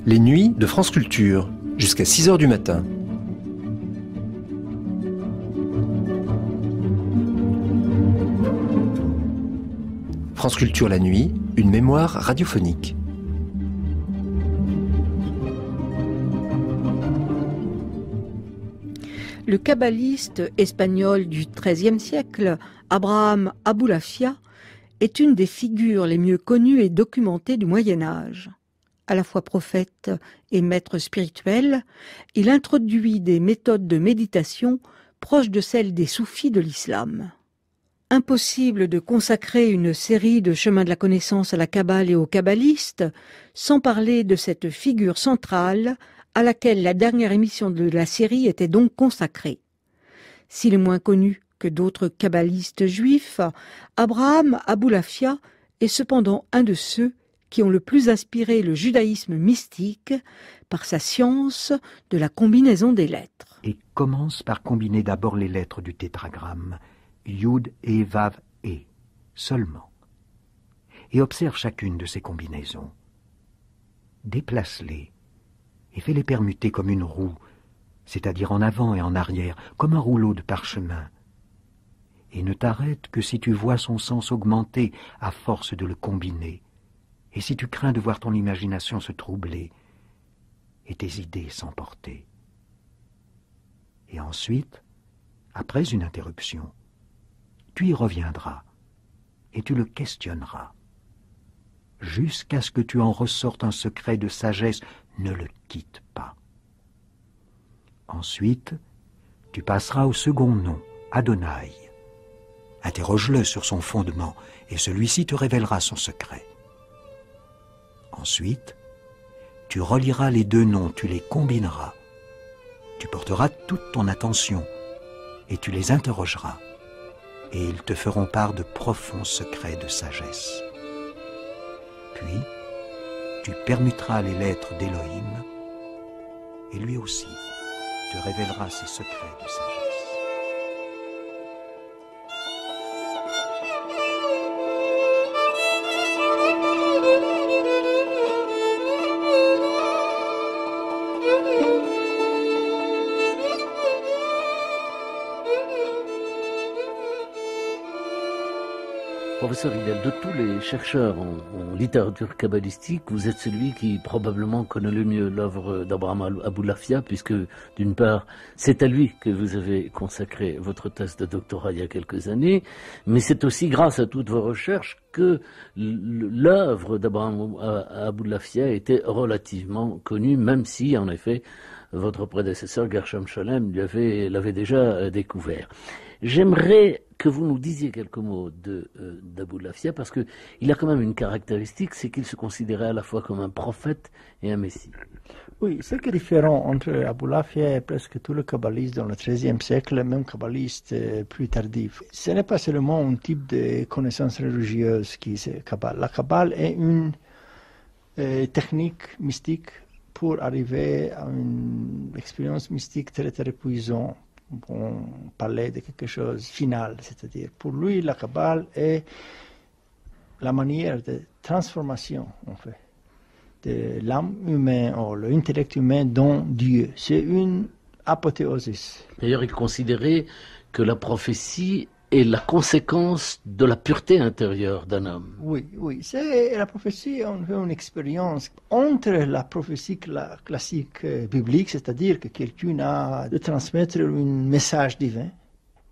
Les nuits de France Culture, jusqu'à 6 h du matin. France Culture la nuit, une mémoire radiophonique. Le kabbaliste espagnol du XIIIe siècle, Abraham Abulafia, est une des figures les mieux connues et documentées du Moyen Âge. À la fois prophète et maître spirituel, il introduit des méthodes de méditation proches de celles des soufis de l'islam. Impossible de consacrer une série de chemins de la connaissance à la Kabbale et aux kabbalistes sans parler de cette figure centrale à laquelle la dernière émission de la série était donc consacrée. S'il est moins connu que d'autres kabbalistes juifs, Abraham Abulafia est cependant un de ceux qui ont le plus inspiré le judaïsme mystique par sa science de la combinaison des lettres. Et commence par combiner d'abord les lettres du tétragramme, Yud et Vav e, seulement. Et observe chacune de ces combinaisons. Déplace-les et fais-les permuter comme une roue, c'est-à-dire en avant et en arrière, comme un rouleau de parchemin. Et ne t'arrête que si tu vois son sens augmenter à force de le combiner, et si tu crains de voir ton imagination se troubler et tes idées s'emporter. Et ensuite, après une interruption, tu y reviendras et tu le questionneras, jusqu'à ce que tu en ressortes un secret de sagesse. Ne le quitte pas. Ensuite, tu passeras au second nom, Adonai. Interroge-le sur son fondement et celui-ci te révélera son secret. Ensuite, tu relieras les deux noms, tu les combineras. Tu porteras toute ton attention et tu les interrogeras. Et ils te feront part de profonds secrets de sagesse. Puis, tu permuteras les lettres d'Élohim, et lui aussi te révélera ses secrets de sagesse. Professeur Hillel, de tous les chercheurs en littérature kabbalistique, vous êtes celui qui probablement connaît le mieux l'œuvre d'Abraham Abulafia, puisque d'une part, c'est à lui que vous avez consacré votre thèse de doctorat il y a quelques années, mais c'est aussi grâce à toutes vos recherches que l'œuvre d'Abraham Abulafia était relativement connue, même si, en effet, votre prédécesseur Gershom Scholem l'avait déjà découvert. J'aimerais que vous nous disiez quelques mots d'Abulafia, parce qu'il a quand même une caractéristique, c'est qu'il se considérait à la fois comme un prophète et un messie. Oui, ce qui est différent entre Abulafia et presque tous les kabbalistes dans le XIIIe siècle, même kabbalistes plus tardifs, ce n'est pas seulement un type de connaissance religieuse qui est Kabbale. La Kabbale est une technique mystique pour arriver à une expérience mystique très très puissante. On parlait de quelque chose de final, c'est-à-dire pour lui la Kabbale est la manière de transformation en fait de l'âme humaine ou l'intellect humain dans Dieu. C'est une apothéosis. D'ailleurs, il considérait que la prophétie est la conséquence de la pureté intérieure d'un homme. Oui, c'est la prophétie, on fait une expérience entre la prophétie classique biblique, c'est-à-dire que quelqu'un a de transmettre un message divin,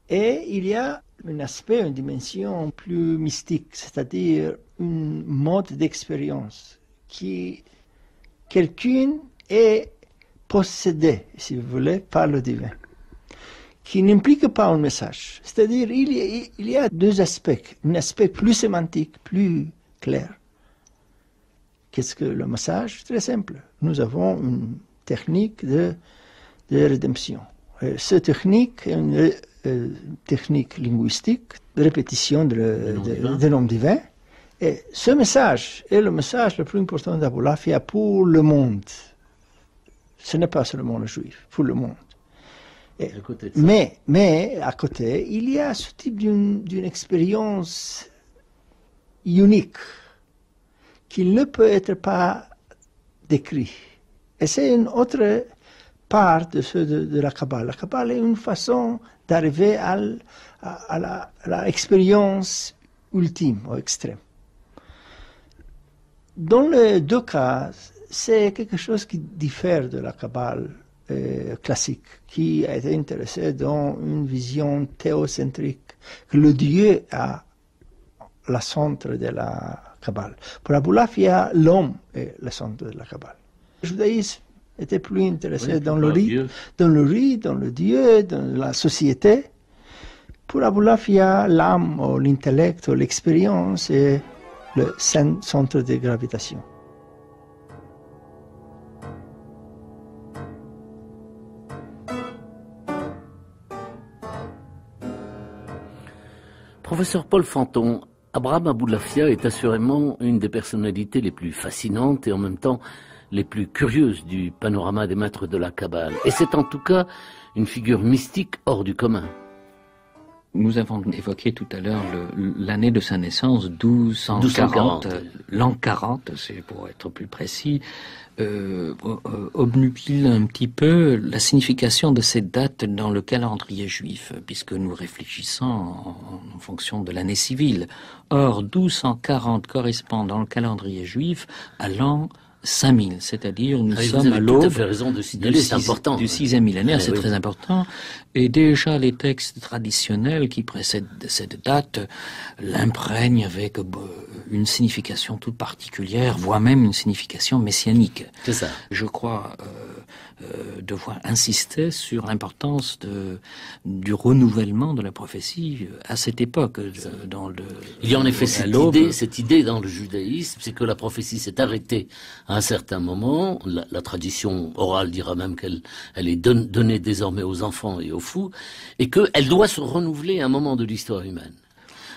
et il y a un aspect, une dimension plus mystique, c'est-à-dire un mode d'expérience qui quelqu'un est possédé, si vous voulez, par le divin, qui n'implique pas un message. C'est-à-dire il y a deux aspects. Un aspect plus sémantique, plus clair. Qu'est-ce que le message? Très simple. Nous avons une technique de rédemption. Cette technique est une technique linguistique, de répétition de nom divin. Et ce message est le message le plus important d'Abulafia pour le monde. Ce n'est pas seulement le juif, pour le monde. Mais à côté, il y a ce type d'une expérience unique qui ne peut être pas décrit Et c'est une autre part de la Kabbale. La Kabbale est une façon d'arriver à la expérience ultime, au extrême. Dans les deux cas, c'est quelque chose qui diffère de la Kabbale classique, qui a été intéressé dans une vision théocentrique, que le Dieu a le centre de la Kabbale. Pour Abulafia, l'homme est le centre de la Kabbale. Le judaïsme était plus intéressé dans le rite, dans le Dieu, dans la société. Pour Abulafia, l'âme, ou l'intellect, ou l'expérience est le centre de gravitation. Professeur Paul Fanton, Abraham Abulafia est assurément une des personnalités les plus fascinantes et en même temps les plus curieuses du panorama des maîtres de la Kabbale. Et c'est en tout cas une figure mystique hors du commun. Nous avons évoqué tout à l'heure l'année de sa naissance, 1240, l'an 40, c'est pour être plus précis. Obnubile un petit peu la signification de cette date dans le calendrier juif, puisque nous réfléchissons en fonction de l'année civile. Or, 1240 correspond dans le calendrier juif à l'an 5000, c'est-à-dire nous sommes à l'aube du 6e millénaire, c'est très important. Et déjà les textes traditionnels qui précèdent cette date l'imprègnent avec une signification toute particulière, voire même une signification messianique. C'est ça. Je crois devoir insister sur l'importance du renouvellement de la prophétie à cette époque. Il y a en effet cette idée dans le judaïsme, c'est que la prophétie s'est arrêtée à un certain moment. La tradition orale dira même qu'elle est donnée désormais aux enfants et aux fous, et qu'elle doit se renouveler à un moment de l'histoire humaine.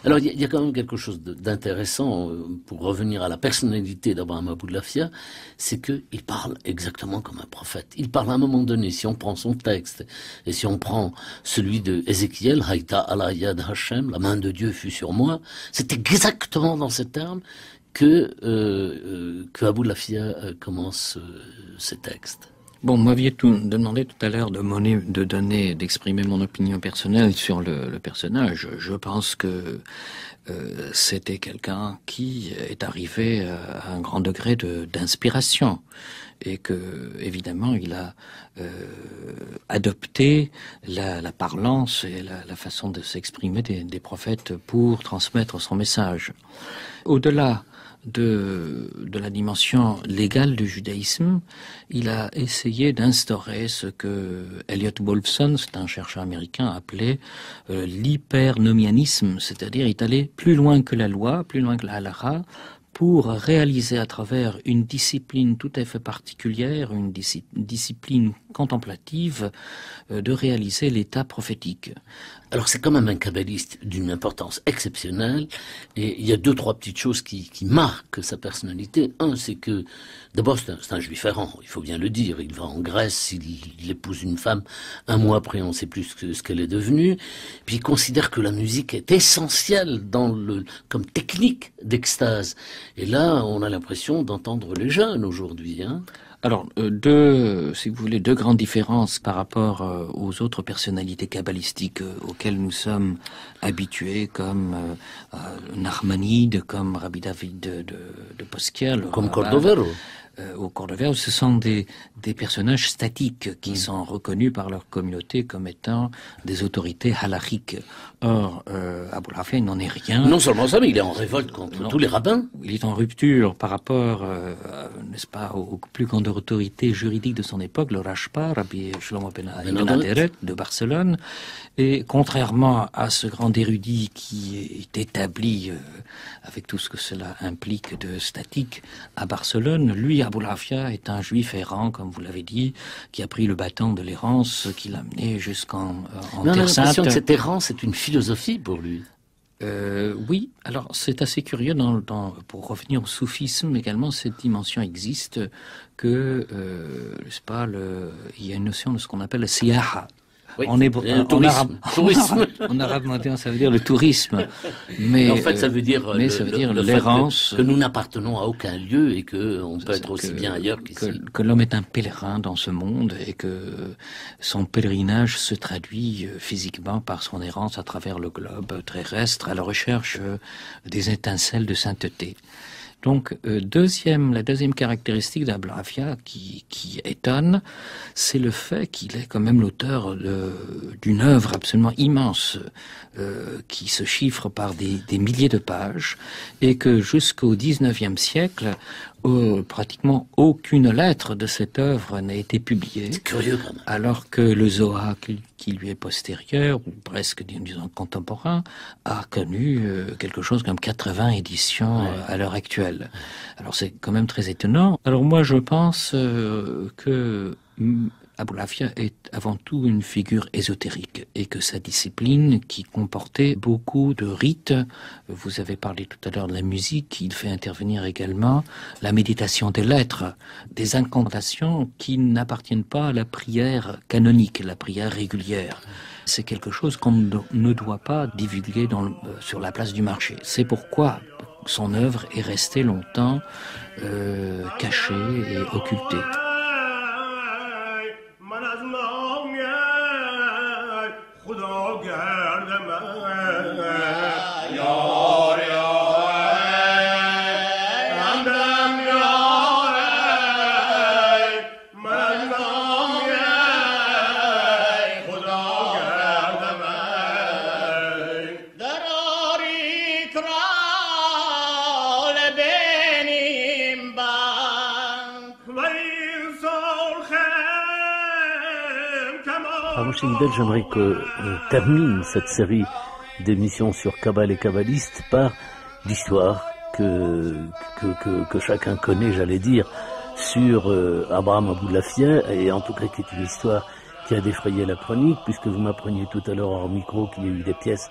Alors il y a quand même quelque chose d'intéressant pour revenir à la personnalité d'Abraham Abulafia, c'est qu'il parle exactement comme un prophète. Il parle à un moment donné, si on prend son texte, et si on prend celui de Ézéchiel, Haïta ala yad Hashem, la main de Dieu fut sur moi, c'est exactement dans ces termes que Abulafia commence ses textes. Bon, vous m'aviez demandé tout à l'heure d'exprimer mon opinion personnelle sur le personnage. Je pense que c'était quelqu'un qui est arrivé à un grand degré d'inspiration et que, évidemment, il a adopté la parlance et la façon de s'exprimer des prophètes pour transmettre son message. Au-delà de la dimension légale du judaïsme, il a essayé d'instaurer ce que Elliot Wolfson, c'est un chercheur américain, appelait l'hypernomianisme, c'est-à-dire il est allé plus loin que la loi, plus loin que la halakha, pour réaliser à travers une discipline tout à fait particulière, une discipline contemplative, de réaliser l'état prophétique. Alors c'est quand même un kabbaliste d'une importance exceptionnelle, et il y a deux, trois petites choses qui marquent sa personnalité. Un, c'est que, d'abord c'est un juif errant, il faut bien le dire, il va en Grèce, il épouse une femme, un mois après on ne sait plus ce qu'elle est devenue, puis il considère que la musique est essentielle comme technique d'extase. Et là, on a l'impression d'entendre les jeunes aujourd'hui, hein. Alors, si vous voulez, deux grandes différences par rapport aux autres personnalités kabbalistiques auxquelles nous sommes habitués, comme Nachmanide, comme Rabbi David de Posquiel. Comme Cordovero. Au Cordovero, ce sont des personnages statiques qui sont reconnus par leur communauté comme étant des autorités halachiques. Or, Abulafia n'en est rien. Non seulement ça, mais il est en révolte contre tous les rabbins. Il est en rupture par rapport, n'est-ce pas, aux plus grandes autorités juridiques de son époque, le Rashba, Rabbi Shlomo ben Aderet de Barcelone. Et contrairement à ce grand érudit qui est établi avec tout ce que cela implique de statique à Barcelone, lui, Abulafia, est un juif errant, comme vous l'avez dit, qui a pris le bâton de l'errance, qui l'a mené jusqu'en Terre Sainte. L'impression que cette errance est une philosophie pour lui. Oui, alors c'est assez curieux, pour revenir au soufisme également, cette dimension existe que, n'est-ce pas, il y a une notion de ce qu'on appelle le siyaha. Oui, en arabe moderne, ça veut dire le tourisme. Mais en fait, ça veut dire l'errance. Que nous n'appartenons à aucun lieu et qu'on peut être aussi bien ailleurs qu'ici. Que l'homme est un pèlerin dans ce monde et que son pèlerinage se traduit physiquement par son errance à travers le globe terrestre à la recherche des étincelles de sainteté. Donc, la deuxième caractéristique d'Abul Afia qui étonne, c'est le fait qu'il est quand même l'auteur d'une œuvre absolument immense qui se chiffre par des milliers de pages et que jusqu'au XIXe siècle, pratiquement aucune lettre de cette œuvre n'a été publiée. C'est curieux quand même. Alors que le Zohar qui lui est postérieur, ou presque disons contemporain, a connu quelque chose comme 80 éditions à l'heure actuelle. Alors c'est quand même très étonnant. Alors moi je pense que Abul Afia est avant tout une figure ésotérique et que sa discipline, qui comportait beaucoup de rites, vous avez parlé tout à l'heure de la musique, il fait intervenir également la méditation des lettres, des incantations qui n'appartiennent pas à la prière canonique, la prière régulière. C'est quelque chose qu'on ne doit pas divulguer sur la place du marché. C'est pourquoi son œuvre est restée longtemps cachée et occultée. Moshe Guidel, j'aimerais qu'on termine cette série d'émissions sur Kabbale et Kabbaliste par l'histoire que chacun connaît, j'allais dire, sur Abraham Abul Afia, et en tout cas qui est une histoire qui a défrayé la chronique, puisque vous m'appreniez tout à l'heure hors micro qu'il y a eu des pièces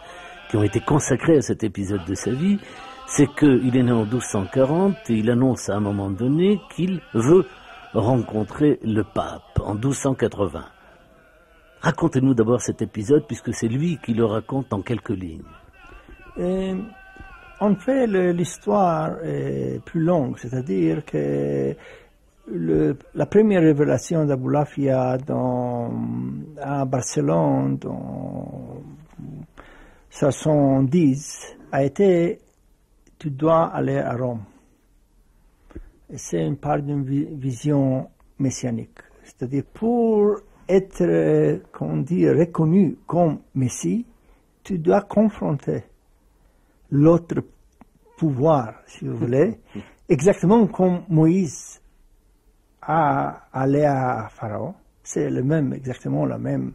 qui ont été consacrées à cet épisode de sa vie. C'est qu'il est né en 1240 et il annonce à un moment donné qu'il veut rencontrer le pape en 1280. Racontez-nous d'abord cet épisode, puisque c'est lui qui le raconte en quelques lignes. En fait, l'histoire est plus longue, c'est-à-dire que la première révélation d'Abul Afia à Barcelone, dans 70, a été « tu dois aller à Rome ». Et c'est une part d'une vision messianique, c'est-à-dire pour être, comment dire, reconnu comme Messie, tu dois confronter l'autre pouvoir, si vous voulez, exactement comme Moïse a allé à Pharaon. C'est exactement la même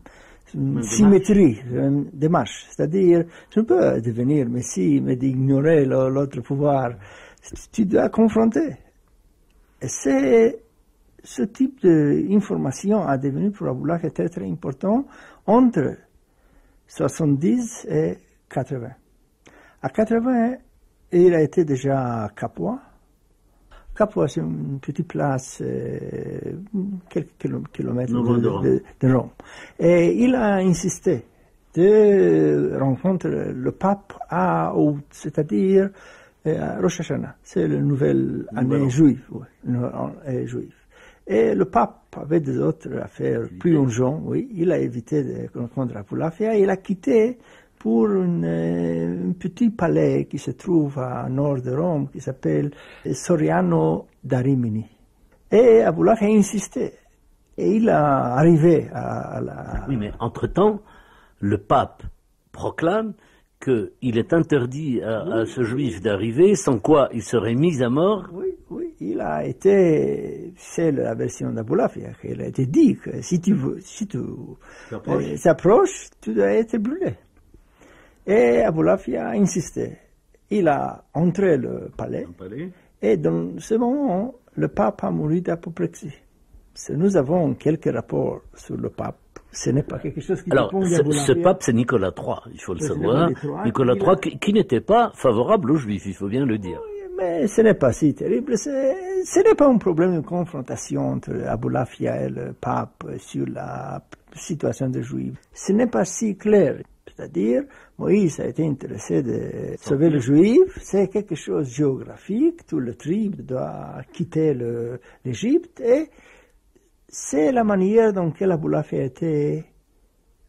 symétrie, la même démarche. C'est-à-dire, je ne peux devenir Messie, mais d'ignorer l'autre pouvoir. Tu dois confronter. Et c'est ce type d'information a devenu pour Abul Afia très très important entre 70 et 80. À 80, il a été déjà à Capua. Capua, c'est une petite place, quelques kilomètres de Rome. Et il a insisté de rencontrer le pape à août, c'est-à-dire Rosh Hashanah. C'est la nouvelle année juive. Et le pape avait des autres affaires plus urgentes, oui. Il a évité de rencontrer Abul Afia et il a quitté pour un petit palais qui se trouve au nord de Rome, qui s'appelle Soriano da Rimini. Et Abul Afia a insisté. Et il est arrivé à la... Oui, mais entre-temps, le pape proclame qu'il est interdit à ce juif d'arriver, sans quoi il serait mis à mort. Oui, il a été, c'est la version d'Abul Afia, il a été dit que si tu s'approches, tu dois être brûlé. Et Abul Afia a insisté. Il a entré le palais, et dans ce moment, le pape a mouru d'apoplexie. Nous avons quelques rapports sur le pape. Ce n'est pas quelque chose qui Alors, ce pape, c'est Nicolas III, il faut le savoir. Nicolas III, qui n'était pas favorable aux Juifs, il faut bien le dire. Mais ce n'est pas si terrible. Ce n'est pas un problème de confrontation entre Aboulafia et le pape sur la situation des Juifs. Ce n'est pas si clair. C'est-à-dire, Moïse a été intéressé de sauver les Juifs. C'est quelque chose de géographique. Tout le tribe doit quitter l'Égypte. Et c'est la manière dont Aboulafia a été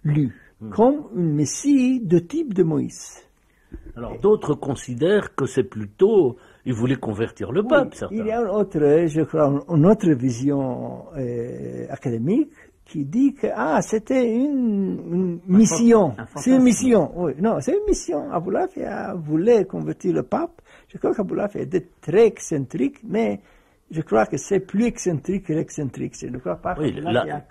lu, comme un messie de type de Moïse. Alors d'autres considèrent que c'est plutôt, il voulait convertir le pape, certains. Il y a je crois, une autre vision académique qui dit que c'était une mission. C'est une mission, oui. Non, c'est une mission. Aboulafia voulait convertir le pape. Je crois qu'Aboulafia était très excentrique, mais je crois que c'est plus excentrique que l'excentrique. Je ne crois pas oui,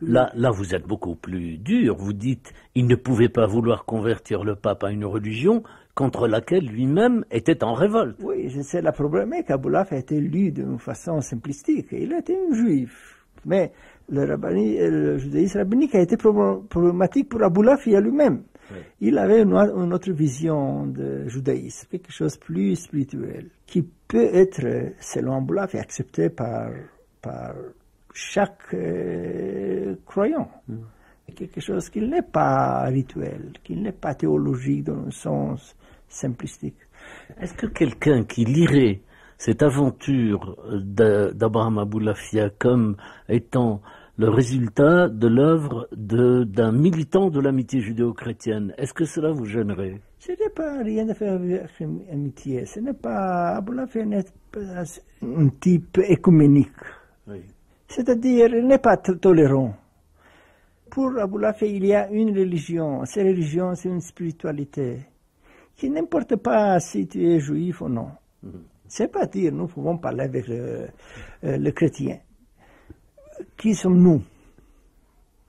là, vous êtes beaucoup plus dur. Vous dites, il ne pouvait pas vouloir convertir le pape à une religion contre laquelle lui-même était en révolte. Oui, c'est le problème qu'Aboulafia a été lu d'une façon simplistique. Il était un juif. Mais le judaïsme rabbinique a été problématique pour Aboulafia lui-même. Oui. Il avait une autre vision de judaïsme, quelque chose de plus spirituel, qui peut être, selon Aboulafia, accepté par chaque croyant. Quelque chose qui n'est pas rituel, qui n'est pas théologique dans un sens simplistique. Est-ce que quelqu'un qui lirait cette aventure d'Abraham Aboulafia comme étant le résultat de l'œuvre d'un militant de l'amitié judéo-chrétienne, est-ce que cela vous gênerait? Ce n'est pas rien à faire avec l'amitié. Ce n'est pas, Aboulafia n'est pas un type écuménique. Oui. C'est-à-dire, il n'est pas tolérant. Pour Aboulafia, il y a une religion. Cette religion, c'est une spiritualité qui n'importe pas si tu es juif ou non. C'est pas dire, nous pouvons parler avec le chrétien. Qui sommes-nous?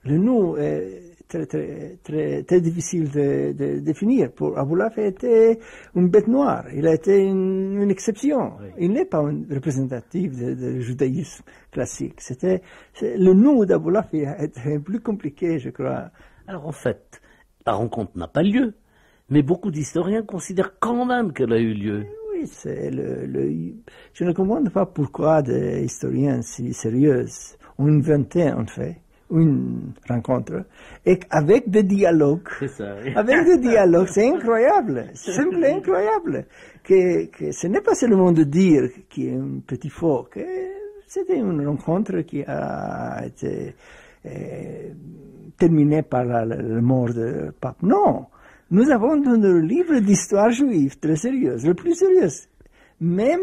Le nous est très difficile de définir. Pour Aboulafia, il était une bête noire. Il a été une exception. Oui. Il n'est pas un représentatif du judaïsme classique. Le nous d'Aboulafia était plus compliqué, je crois. Alors en fait, la rencontre n'a pas lieu, mais beaucoup d'historiens considèrent quand même qu'elle a eu lieu. Oui, je ne comprends pas pourquoi des historiens si sérieux ont inventé en fait une rencontre et avec des dialogues. C'est ça, oui. Avec des dialogues, c'est incroyable, c'est simplement incroyable. Que ce n'est pas seulement de dire qu'il est un petit faux, que c'était une rencontre qui a été terminée par la mort du pape. Non. Nous avons dans le livre d'histoire juive très sérieuse, le plus sérieuse. Même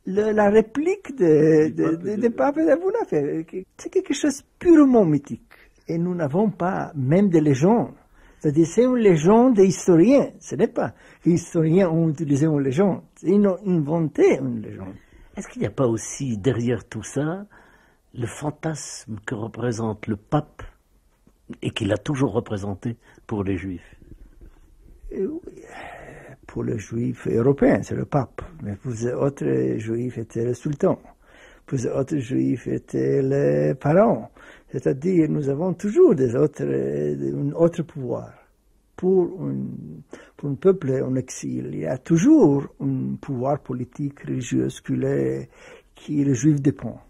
la réplique de pape d'Aboulafia, c'est quelque chose de purement mythique. Et nous n'avons pas même de légende. C'est-à-dire, c'est une légende des historiens. Ce n'est pas que les historiens ont utilisé une légende. Ils ont inventé une légende. Est-ce qu'il n'y a pas aussi derrière tout ça le fantasme que représente le pape et qu'il a toujours représenté pour les Juifs? Pour les Juifs européens, c'est le pape. Mais pour les autres Juifs, c'était le sultan. Pour les autres Juifs, c'était les parents. C'est-à-dire, nous avons toujours un autre pouvoir. Pour un peuple en exil, il y a toujours un pouvoir politique, religieux, qui le Juif dépend.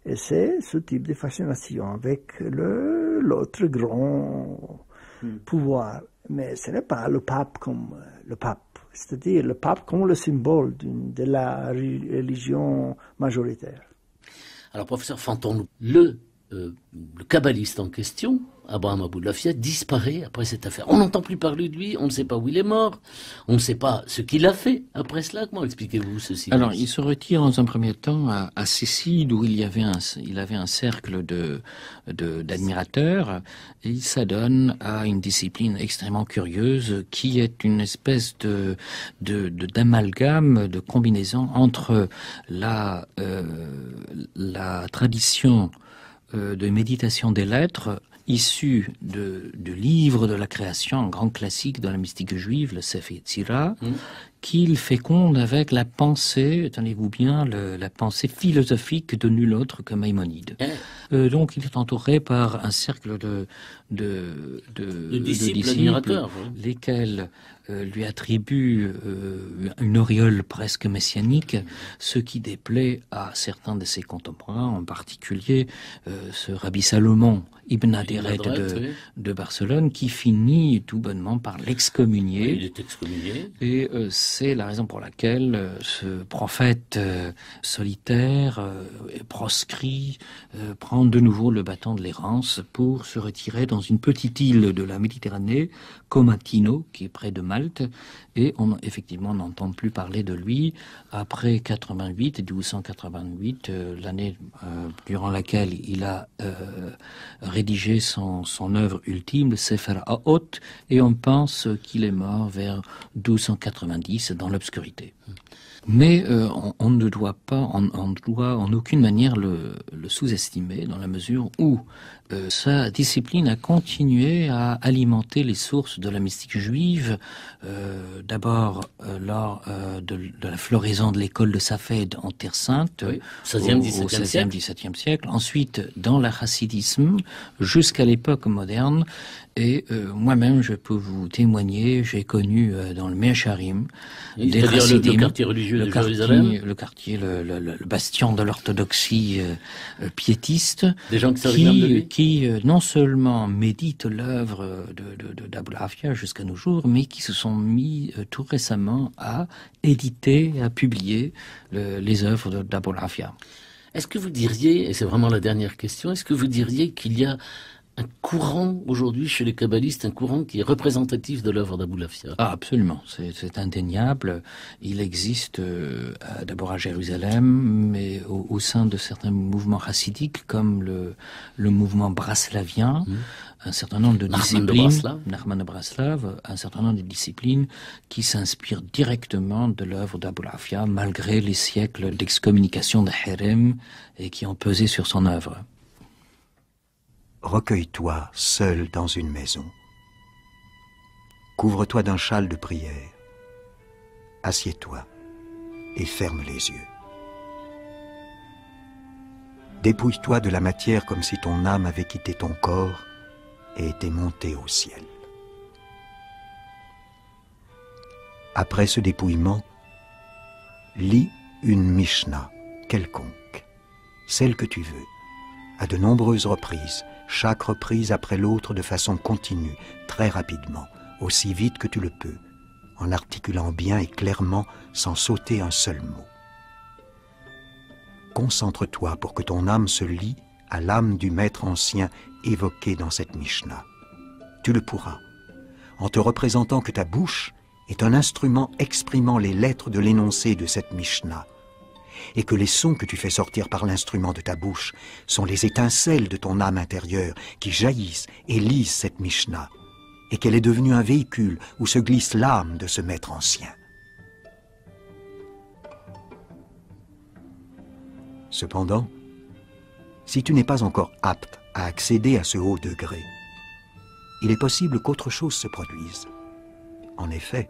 Et c'est ce type de fascination avec l'autre grand pouvoir. Mais ce n'est pas le pape comme le pape. C'est-à-dire le pape comme le symbole de la religion majoritaire. Alors, professeur Fanton, le kabbaliste en question, Abraham Aboulafia, disparaît après cette affaire. On n'entend plus parler de lui, on ne sait pas où il est mort, on ne sait pas ce qu'il a fait après cela. Comment expliquez-vous ceci? Alors, il se retire dans un premier temps à Sicile, où il avait un cercle d'admirateurs, et il s'adonne à une discipline extrêmement curieuse, qui est une espèce d'amalgame, de combinaison entre la tradition de méditation des lettres issu du livre de la création, un grand classique de la mystique juive, le Sefer Yetzirah, qu'il féconde avec la pensée, tenez-vous bien, la pensée philosophique de nul autre que Maïmonide. Donc il est entouré par un cercle de disciples admirateurs, lesquels lui attribuent une auréole presque messianique, ce qui déplaît à certains de ses contemporains, en particulier ce Rabbi Salomon Ibn Aderet de Barcelone, qui finit tout bonnement par l'excommunier. Oui, il est excommunié. Et c'est la raison pour laquelle ce prophète solitaire, proscrit, prend de nouveau le bâton de l'errance pour se retirer dans une petite île de la Méditerranée, Comatino, qui est près de Malte, et effectivement on n'entend plus parler de lui après 1288, l'année durant laquelle il a rédigé son œuvre ultime, le Sefer HaOt, et on pense qu'il est mort vers 1290 dans l'obscurité. Mais on ne doit en aucune manière le sous-estimer, dans la mesure où sa discipline a continué à alimenter les sources de la mystique juive, d'abord lors de la floraison de l'école de Safed en Terre Sainte, oui, au XVIe, XVIIe siècle, ensuite dans le chassidisme jusqu'à l'époque moderne. Et moi-même, je peux vous témoigner, j'ai connu dans le Mea Shearim, des chassidim, le quartier religieux de Jérusalem, le bastion de l'orthodoxie piétiste, des gens qui non seulement méditent l'œuvre d'Abul Afia jusqu'à nos jours, mais qui se sont mis tout récemment à éditer, à publier les œuvres d'Abul Afia. Est-ce que vous diriez, et c'est vraiment la dernière question, est-ce que vous diriez qu'il y a un courant aujourd'hui chez les kabbalistes, un courant qui est représentatif de l'œuvre d'Abul Afia? Ah, absolument, c'est indéniable. Il existe d'abord à Jérusalem, mais au sein de certains mouvements chassidiques comme le mouvement braslavien, un certain nombre de disciplines, Nachman de Braslav, un certain nombre de disciplines qui s'inspirent directement de l'œuvre d'Abul Afia, malgré les siècles d'excommunication de Herem et qui ont pesé sur son œuvre. Recueille-toi seul dans une maison. Couvre-toi d'un châle de prière. Assieds-toi et ferme les yeux. Dépouille-toi de la matière comme si ton âme avait quitté ton corps et était montée au ciel. Après ce dépouillement, lis une Mishnah quelconque, celle que tu veux, à de nombreuses reprises, chaque reprise après l'autre de façon continue, très rapidement, aussi vite que tu le peux, en articulant bien et clairement sans sauter un seul mot. Concentre-toi pour que ton âme se lie à l'âme du maître ancien évoqué dans cette Mishnah. Tu le pourras, en te représentant que ta bouche est un instrument exprimant les lettres de l'énoncé de cette Mishnah, et que les sons que tu fais sortir par l'instrument de ta bouche sont les étincelles de ton âme intérieure qui jaillissent et lisent cette Mishnah, et qu'elle est devenue un véhicule où se glisse l'âme de ce maître ancien. Cependant, si tu n'es pas encore apte à accéder à ce haut degré, il est possible qu'autre chose se produise. En effet,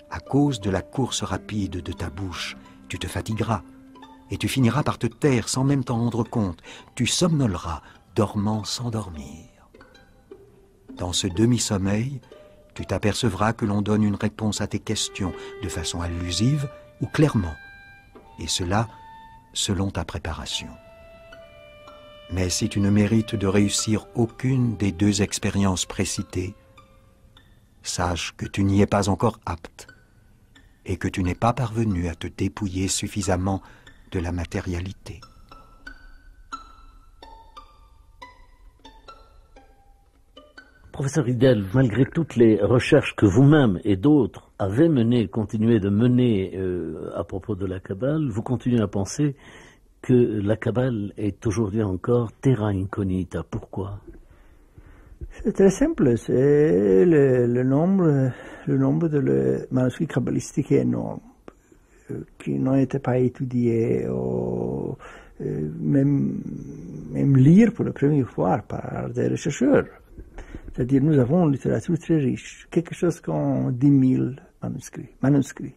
à cause de la course rapide de ta bouche, tu te fatigueras, et tu finiras par te taire sans même t'en rendre compte. Tu somnoleras, dormant sans dormir. Dans ce demi-sommeil, tu t'apercevras que l'on donne une réponse à tes questions de façon allusive ou clairement, et cela selon ta préparation. Mais si tu ne mérites de réussir aucune des deux expériences précitées, sache que tu n'y es pas encore apte, et que tu n'es pas parvenu à te dépouiller suffisamment de la matérialité. Professeur Hidel, malgré toutes les recherches que vous-même et d'autres avez menées, continuez de mener à propos de la Kabbale, vous continuez à penser que la Kabbale est aujourd'hui encore terra incognita. Pourquoi? C'est très simple, c'est le nombre de manuscrits kabbalistiques est énorme, qui n'ont été pas étudiés, ou même lire pour la première fois par des chercheurs. C'est-à-dire, nous avons une littérature très riche, quelque chose comme 10 000 manuscrits.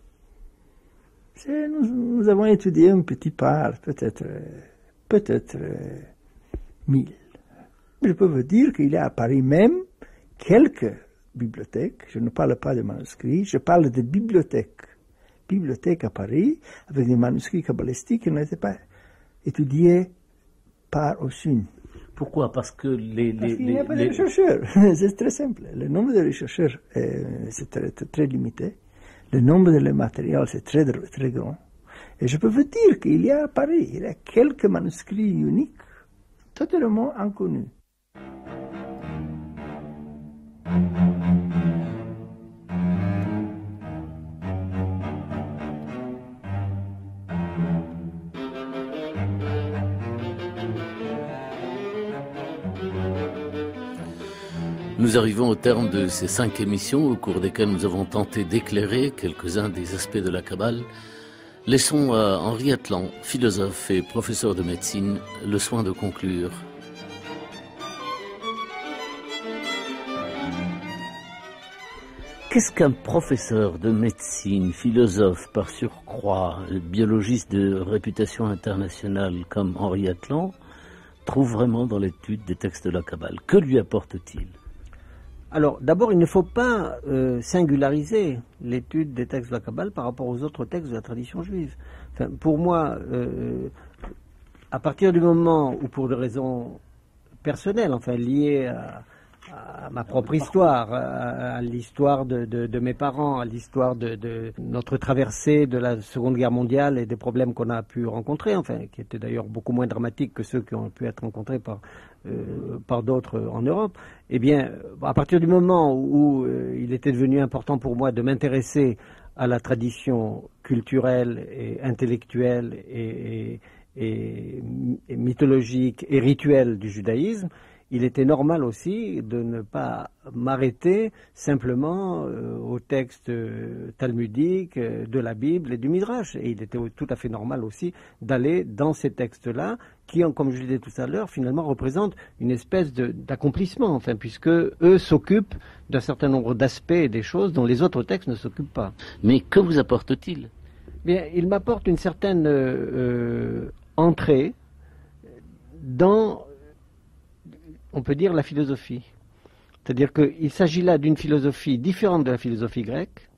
Nous avons étudié une petite part, peut-être 1000. Je peux vous dire qu'il y a à Paris même quelques bibliothèques. Je ne parle pas de manuscrits, je parle de bibliothèques. Bibliothèques à Paris avec des manuscrits kabbalistiques qui n'étaient pas étudiés par Osun. Pourquoi? Parce que Parce qu'il n'y a pas de chercheurs. C'est très simple. Le nombre de chercheurs c'est très limité. Le nombre de matériel, c'est très, très grand. Et je peux vous dire qu'il y a à Paris, il y a quelques manuscrits uniques, totalement inconnus. Nous arrivons au terme de ces 5 émissions au cours desquelles nous avons tenté d'éclairer quelques-uns des aspects de la Kabbale. Laissons à Henri Atlan, philosophe et professeur de médecine, le soin de conclure. Qu'est-ce qu'un professeur de médecine, philosophe par surcroît, biologiste de réputation internationale comme Henri Atlan, trouve vraiment dans l'étude des textes de la Kabbale? Que lui apporte-t-il? Alors, d'abord, il ne faut pas singulariser l'étude des textes de la Kabbale par rapport aux autres textes de la tradition juive. Enfin, pour moi, à partir du moment où, pour des raisons personnelles, enfin liées à ma propre histoire, à l'histoire de mes parents, à l'histoire de notre traversée de la Seconde Guerre mondiale et des problèmes qu'on a pu rencontrer, enfin, qui étaient d'ailleurs beaucoup moins dramatiques que ceux qui ont pu être rencontrés par d'autres en Europe. Eh bien, à partir du moment où il était devenu important pour moi de m'intéresser à la tradition culturelle et intellectuelle et mythologique et rituelle du judaïsme, il était normal aussi de ne pas m'arrêter simplement aux textes talmudiques de la Bible et du Midrash. Et il était tout à fait normal aussi d'aller dans ces textes-là qui, comme je le disais tout à l'heure, finalement représentent une espèce d'accomplissement, enfin, puisque eux s'occupent d'un certain nombre d'aspects et des choses dont les autres textes ne s'occupent pas. Mais que vous apporte-t-il? Bien, il m'apporte une certaine entrée dans, on peut dire, la philosophie. C'est-à-dire qu'il s'agit là d'une philosophie différente de la philosophie grecque.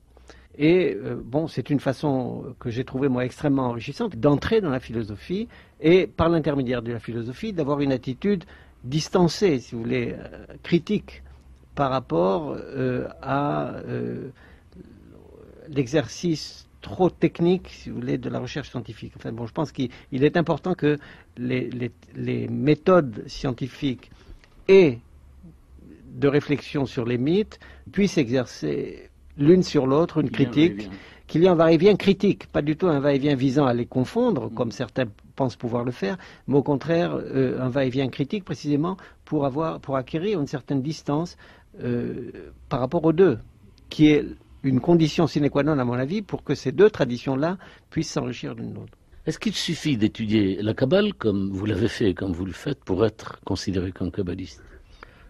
Et bon, c'est une façon que j'ai trouvée, moi, extrêmement enrichissante d'entrer dans la philosophie et, par l'intermédiaire de la philosophie, d'avoir une attitude distancée, si vous voulez, critique par rapport à l'exercice trop technique, si vous voulez, de la recherche scientifique. Enfin bon, je pense qu'il est important que les méthodes scientifiques et de réflexion sur les mythes puissent exercer l'une sur l'autre une critique, qu'il y ait un va-et-vient critique, pas du tout un va-et-vient visant à les confondre, comme certains pensent pouvoir le faire, mais au contraire un va-et-vient critique précisément pour acquérir une certaine distance par rapport aux deux, qui est une condition sine qua non à mon avis pour que ces deux traditions-là puissent s'enrichir l'une de l'autre. Est-ce qu'il suffit d'étudier la Kabbale comme vous l'avez fait et comme vous le faites pour être considéré comme kabbaliste?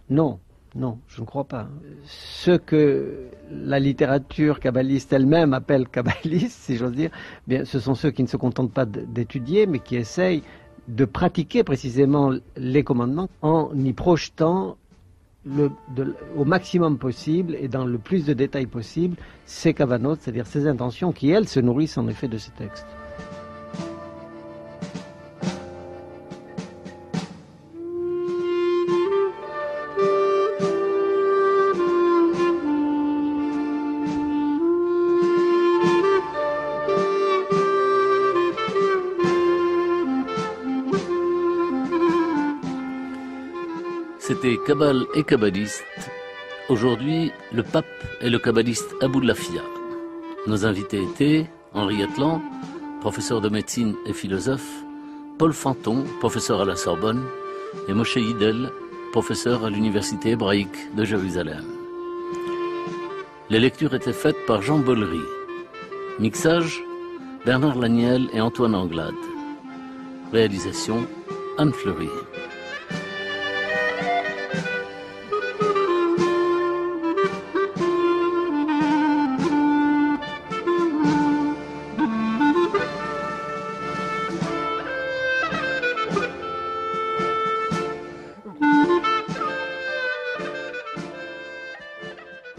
Non. Non, je ne crois pas. Ce que la littérature kabbaliste elle-même appelle kabbaliste, si j'ose dire, bien, ce sont ceux qui ne se contentent pas d'étudier, mais qui essayent de pratiquer précisément les commandements en y projetant au maximum possible et dans le plus de détails possible ces kavanot, c'est-à-dire ces intentions qui, elles, se nourrissent en effet de ces textes. C'était Kabbale et kabbaliste. Aujourd'hui, le pape est le kabbaliste Aboulafia. Nos invités étaient Henri Atlan, professeur de médecine et philosophe, Paul Fanton, professeur à la Sorbonne, et Moshe Yidel, professeur à l'université hébraïque de Jérusalem. Les lectures étaient faites par Jean Bollery. Mixage, Bernard Laniel et Antoine Anglade. Réalisation, Anne Fleury.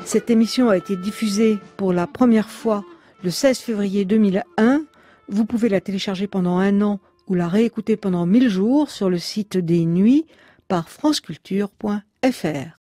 Cette émission a été diffusée pour la première fois le 16 février 2001. Vous pouvez la télécharger pendant 1 an ou la réécouter pendant 1000 jours sur le site des Nuits par franceculture.fr.